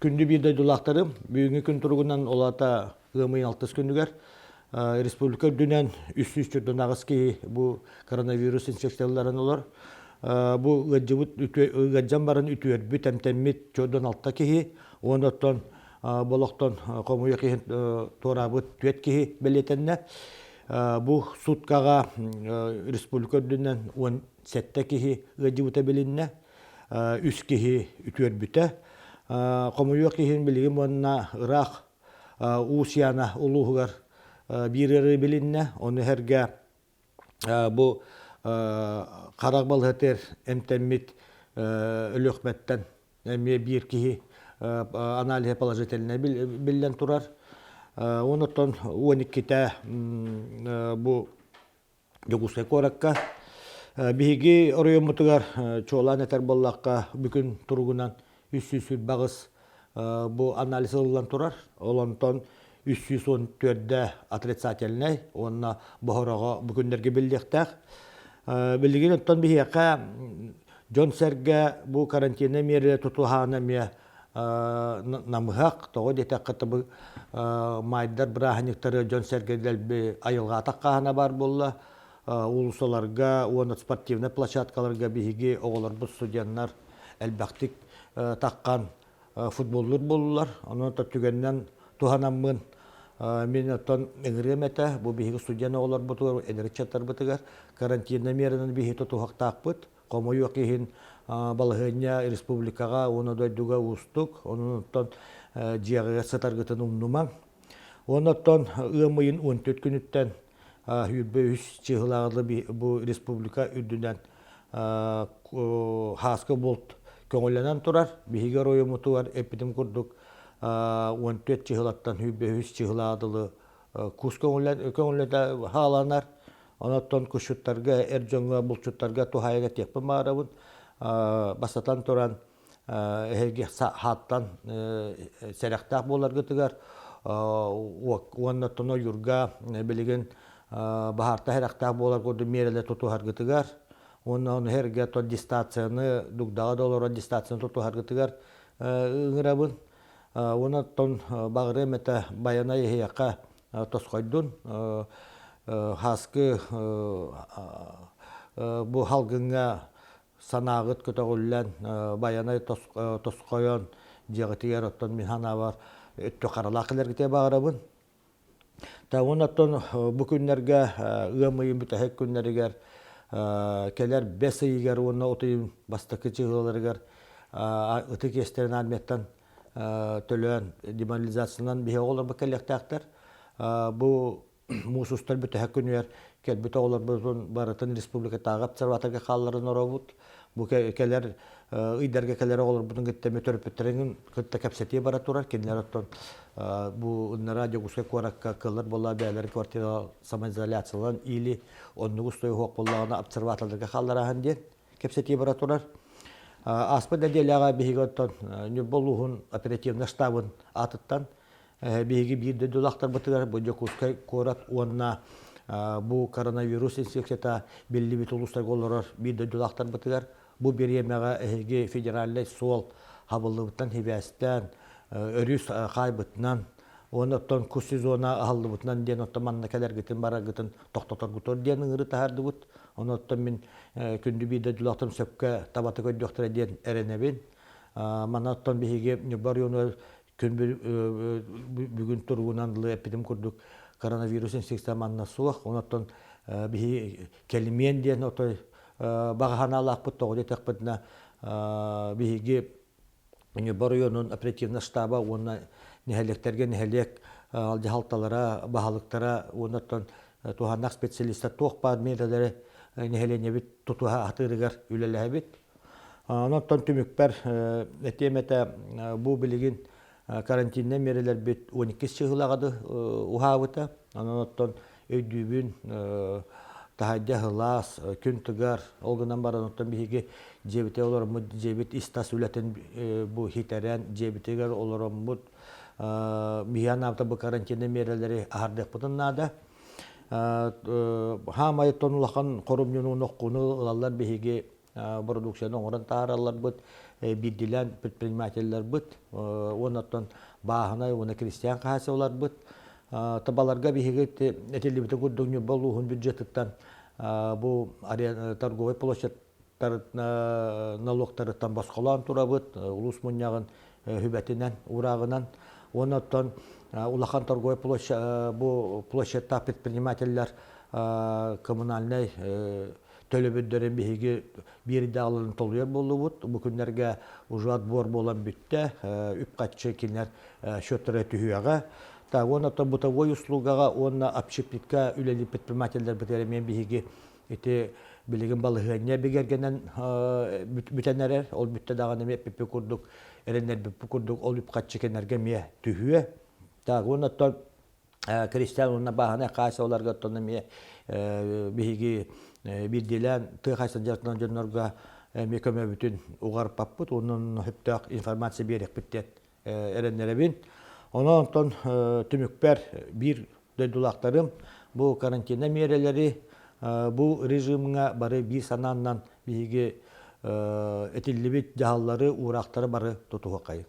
күнді бірді дұлақтарым, бүгінгі күн тұрғынан олата ғымын 6 күндігер. Республика дүнен 300 жүрден ағыз кейі бұл коронавирус инфекцияларын олар. Бұл ғаджан барын үтуер бүт әмтәммет жодон 6 кейі, оныттан болықтан қомуя кейін торабыт түет кейі білетенне. Бұл суткаға республика дүнен 17 кейі ғаджыбыта білінне, 3 кейі үтуер бүті. Қомуя кейін білген мұнына ұрақ ұсияна ұлығығар бирері білінне, оны әрге бұл қарақ балғатер әмтәммет өліқмәттен әме бір кейі анализа положительне білден тұрар. Оныттан 12-те бұл жүгісі қораққа. Бігі орайымытығар чоғылан әтер болаққа бүкін тұрғынан 300 бағыз бұл анализ ұлылан тұрар. Олантан 314-де отрицательный, онына бұғыраға бүкіндерге білдектәк. Білдеген оттан бігеқа жон сәрге бұл карантина мере тұтуғаны ме намығақ, тоғы детек қытыбы майдар бірағынықтары жон сәрге дәлбі айылға атаққағына бар болла. Улысаларға, оны спортивны площадкаларға бігеге оғылар бұл студенттар әлбәқтік таққан футболлар болулар. Оны түгеннен туғанамын мен оттан әңірем әті, бұл бейгі студияны олар бұтығар, әдірікчаттар бұтығар, карантинна мерінің бейгі тұтуғақтақ бұт, қомой өкейін балығыня республикаға, оны дойдуға ұстық, оны оттан жиғыға сатарғытын ұмнуман. Оны оттан ұмайын 14 күніттен үйбі үш чығылағылы бұл республика үрдінен хасқы болт көңілінен тұрар, бейгі ройымытуар эпидем күрдік, 14 чығылаттан үйбе-үз чығыладылы күз көңілі халанар. Онаттан күшіттарға, әржонға, бұлчыттарға тухайға текпі мағырабын. Басатан тұран әйге хаттан сәріқтақ болар күтігер. Онаттан ойырға білеген бағарта әріқтақ болар көді мерелі тұтуғар күтігер. Онын әрге дистацияны, дүгдағы долара дистацияны тұтуғар күтігер ұңырабын. Онаттан бағыры мәті баяна ехеяқа тосқойдun хасқы бұл халғыңа санағыт көтіғілін баянай тосқойон жеғітігер оттан мен хана бар өтті қаралақылар кете бағырабын. Онаттан бұл күнлерге ұмайын бүтәхек күнлерігер келер 5 айығар оны отайын бастықы жығыларығар ұты кестерін әлметтен төлөөн деморализациядан бие олар бу келектактар бу мусустар бүтө күнүер келбите олар баратын республикатагы обсерваторга халларын оробут бу келер ыйдарга келер олар бутун геттеме төрөпөттерин кытта капсети бара турар кинлер оттон бу радио гуска коракка кылар болла бәлер квартира самоизоляциялан или оннугу стой хок боллагына обсерваторга халларахан ден капсети бара турар. Аспыда деляға бейгіттен болуғын оперативны штабын атыттан бейгі бірді дұлақтар бұтығар бұнда көскай көрат онына бұл коронавирус инфекцията белі бет ұлыстар қолырар бірді дұлақтар бұтығар бұл беремеға әйге федераллай сол хабылы бұттан хебәстен өріс қай бұтынан оныттан күз сезона ағылды бұтынан ден оттаманына кәлер гітін бара гітін тоқтатар бұтыр денің ұры тағарды бұт. Оныттан мен күнді бейді дұлақтым сөпке табаты көйдіқтір әден әренебен. Манаттан бейге бар yoну бүгін тұрғынан эпидем күрдік коронавирус инфекция манна суық. Оныттан бейге келімен ден бағағана алақ бұт тоғыды тәқпітіна бейге бар yoну оперативна штаба оны нәхелектерге нәхелек алжахалталара, бағалықтара оныттан туғанақ специалистер тоқ бар мерелері нәхелене бит тұтуға атырығар үлелі бит. Оныттан түмікпер әтеметі бұл білеген карантинне мерелер бит 12 шығылағады ұғабыта. Оныттан өйдүйбін тағайда ғылас, күн тұғар, олғынан бар оныттан бейге жебіте олар мұд жебіт истас үләтін бұл хитәрен жебітегер олар мұд биян авта бұл карантинне мерелері ағардық бұтын нада. Хамай тонулақан корумнюну ноккуну ылалар беһиге продукцияны оңоран тааралар бут бидилен предпринимательлер быт, оннан баахына оны крестьян каасылар быт. Табаларга бихигет этелибите курдугну болуун бюджеттен бу торговый площадьтар налогтарыттан баскалан турабыт, улус муньягын хүбәтинен, урагынан. Оннан улахан торговый площадьта предпринимательлер коммунальный төлөбүддөрүн биһиги бири дагылын толуер болубут. Бу күннерге уже отбор болан бүтте, үп катчы кинер шөттөрө түһүяга. Так, он это бытовой услугага, он общепитка үлели предпринимательдер бетеремен биһиги эти билеген балыгыня бигергенен бүтенерер, ол бүтте даганы ме пепе курдук, эренер пепе курдук, ол үп катчы кинерге ме түһүе. Так, он это крестьян онна баһана кайсы оларга тонна ме биһиги бирдилен тыйхайсын жартынан жоннорга мекеме бүтүн угар паппут, онун хөптөк информация берек биттет эренеребин. Онон түмүкпер бир дөйдулактарым бу карантина мерелери бу режимга бары бир сананнан биги этиллибит жааллары урактары бары тотуга кайы.